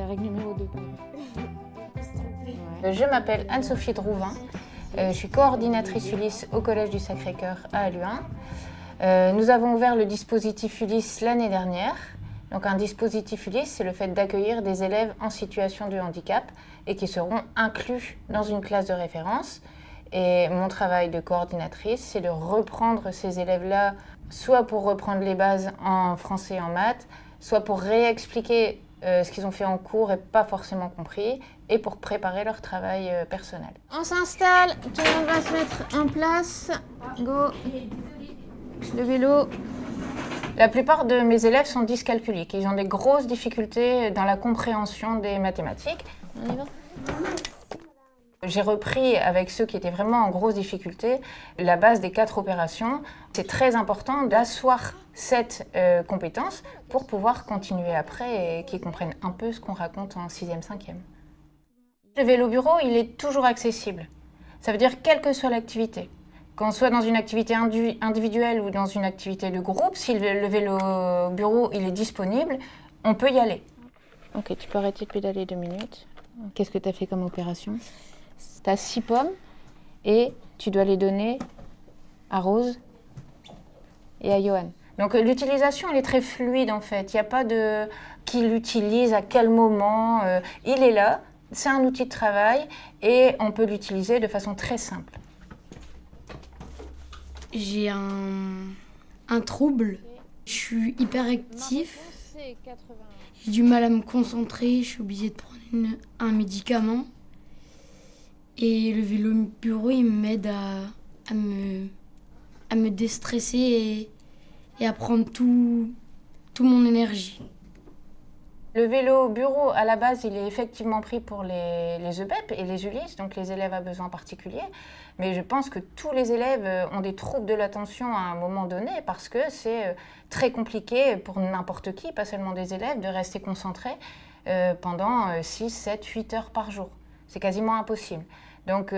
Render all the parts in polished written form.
règle numéro 2. Je m'appelle Anne-Sophie Drouvin, je suis coordinatrice Ulysse au Collège du Sacré-Cœur à Halluin. Nous avons ouvert le dispositif Ulysse l'année dernière. Donc un dispositif Ulysse, c'est le fait d'accueillir des élèves en situation de handicap et qui seront inclus dans une classe de référence. Et mon travail de coordinatrice, c'est de reprendre ces élèves-là, soit pour reprendre les bases en français et en maths, soit pour réexpliquer ce qu'ils ont fait en cours et pas forcément compris, et pour préparer leur travail personnel. On s'installe, tout le monde va se mettre en place. Go. Le vélo. La plupart de mes élèves sont dyscalculiques. Ils ont des grosses difficultés dans la compréhension des mathématiques. On y va ? J'ai repris avec ceux qui étaient vraiment en grosse difficulté la base des 4 opérations. C'est très important d'asseoir cette compétence pour pouvoir continuer après et qu'ils comprennent un peu ce qu'on raconte en 6e, 5e. Le vélo bureau, il est toujours accessible. Ça veut dire quelle que soit l'activité. Qu'on soit dans une activité individuelle ou dans une activité de groupe, si le vélo bureau il est disponible, on peut y aller. Ok, tu peux arrêter de pédaler 2 minutes. Qu'est-ce que tu as fait comme opération ? Tu as 6 pommes et tu dois les donner à Rose et à Johan. Donc l'utilisation elle est très fluide en fait. Il n'y a pas de qui l'utilise, à quel moment. Il est là, c'est un outil de travail et on peut l'utiliser de façon très simple. J'ai un trouble, je suis hyperactif, j'ai du mal à me concentrer, je suis obligée de prendre un médicament. Et le vélo bureau, il m'aide à me déstresser et à prendre tout mon énergie. Le vélo bureau, à la base, il est effectivement pris pour les EBEP et les Ulysse, donc les élèves à besoins particuliers. Mais je pense que tous les élèves ont des troubles de l'attention à un moment donné parce que c'est très compliqué pour n'importe qui, pas seulement des élèves, de rester concentrés pendant 6, 7, 8 heures par jour. C'est quasiment impossible. Donc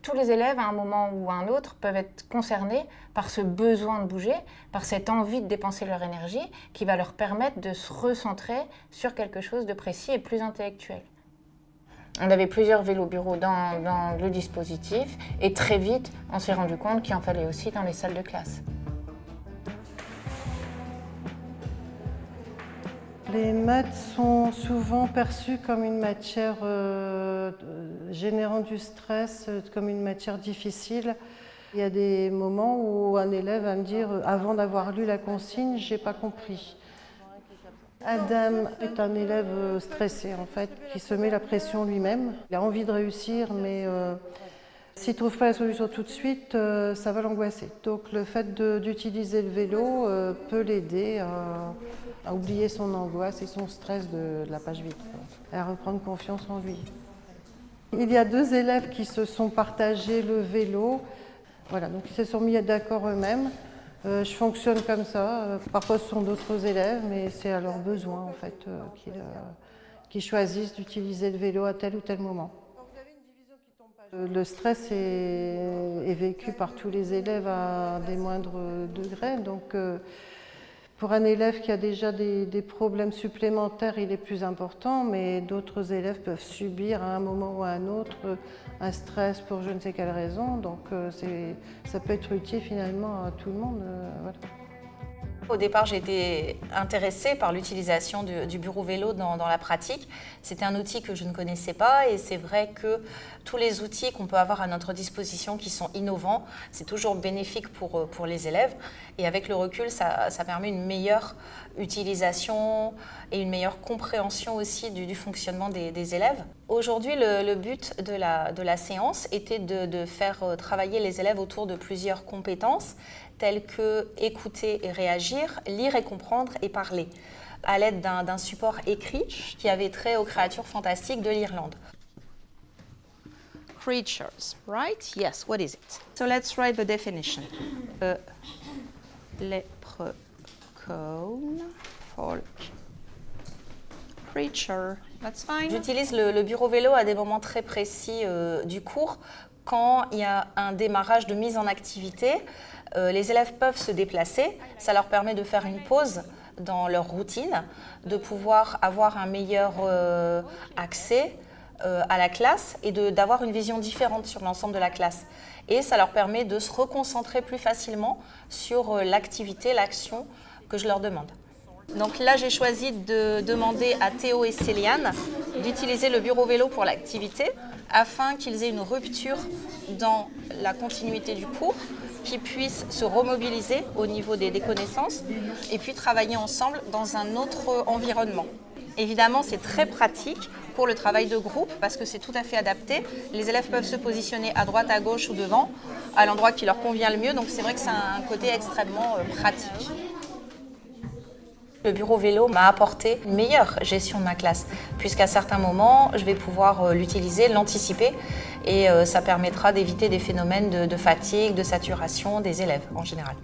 tous les élèves, à un moment ou à un autre, peuvent être concernés par ce besoin de bouger, par cette envie de dépenser leur énergie qui va leur permettre de se recentrer sur quelque chose de précis et plus intellectuel. On avait plusieurs vélos bureaux dans le dispositif et très vite, on s'est rendu compte qu'il en fallait aussi dans les salles de classe. Les maths sont souvent perçues comme une matière générant du stress, comme une matière difficile. Il y a des moments où un élève va me dire « avant d'avoir lu la consigne, j'ai pas compris ». Adam est un élève stressé en fait, qui se met la pression lui-même. Il a envie de réussir, mais s'il ne trouve pas la solution tout de suite, ça va l'angoisser. Donc le fait d'utiliser le vélo peut l'aider à oublier son angoisse et son stress de la page vide, et à reprendre confiance en lui. Il y a 2 élèves qui se sont partagés le vélo. Voilà, donc ils se sont mis d'accord eux-mêmes. Je fonctionne comme ça. Parfois ce sont d'autres élèves, mais c'est à leurs besoins en fait qu'ils choisissent d'utiliser le vélo à tel ou tel moment. Le stress est vécu par tous les élèves à des moindres degrés. Donc, pour un élève qui a déjà des problèmes supplémentaires, il est plus important, mais d'autres élèves peuvent subir à un moment ou à un autre un stress pour je ne sais quelle raison. Donc, ça peut être utile finalement à tout le monde. Voilà. Au départ, j'ai été intéressée par l'utilisation du bureau vélo dans la pratique. C'était un outil que je ne connaissais pas et c'est vrai que tous les outils qu'on peut avoir à notre disposition qui sont innovants, c'est toujours bénéfique pour les élèves. Et avec le recul, ça permet une meilleure utilisation et une meilleure compréhension aussi du fonctionnement des élèves. Aujourd'hui, le but de la séance était de faire travailler les élèves autour de plusieurs compétences telles que écouter et réagir, lire et comprendre et parler, à l'aide d'un support écrit qui avait trait aux créatures fantastiques de l'Irlande. Creatures, right? Yes, what is it? So let's write the definition. Leprechaun, folk, creature, that's fine. J'utilise le bureau vélo à des moments très précis du cours, quand il y a un démarrage de mise en activité. Les élèves peuvent se déplacer, ça leur permet de faire une pause dans leur routine, de pouvoir avoir un meilleur accès à la classe et d'avoir une vision différente sur l'ensemble de la classe. Et ça leur permet de se reconcentrer plus facilement sur l'activité, l'action que je leur demande. Donc là, j'ai choisi de demander à Théo et Céliane d'utiliser le bureau vélo pour l'activité afin qu'ils aient une rupture dans la continuité du cours, qu'ils puissent se remobiliser au niveau des connaissances et puis travailler ensemble dans un autre environnement. Évidemment, c'est très pratique pour le travail de groupe parce que c'est tout à fait adapté. Les élèves peuvent se positionner à droite, à gauche ou devant, à l'endroit qui leur convient le mieux. Donc c'est vrai que c'est un côté extrêmement pratique. Le bureau vélo m'a apporté une meilleure gestion de ma classe, puisqu'à certains moments, je vais pouvoir l'utiliser, l'anticiper, et ça permettra d'éviter des phénomènes de fatigue, de saturation des élèves en général.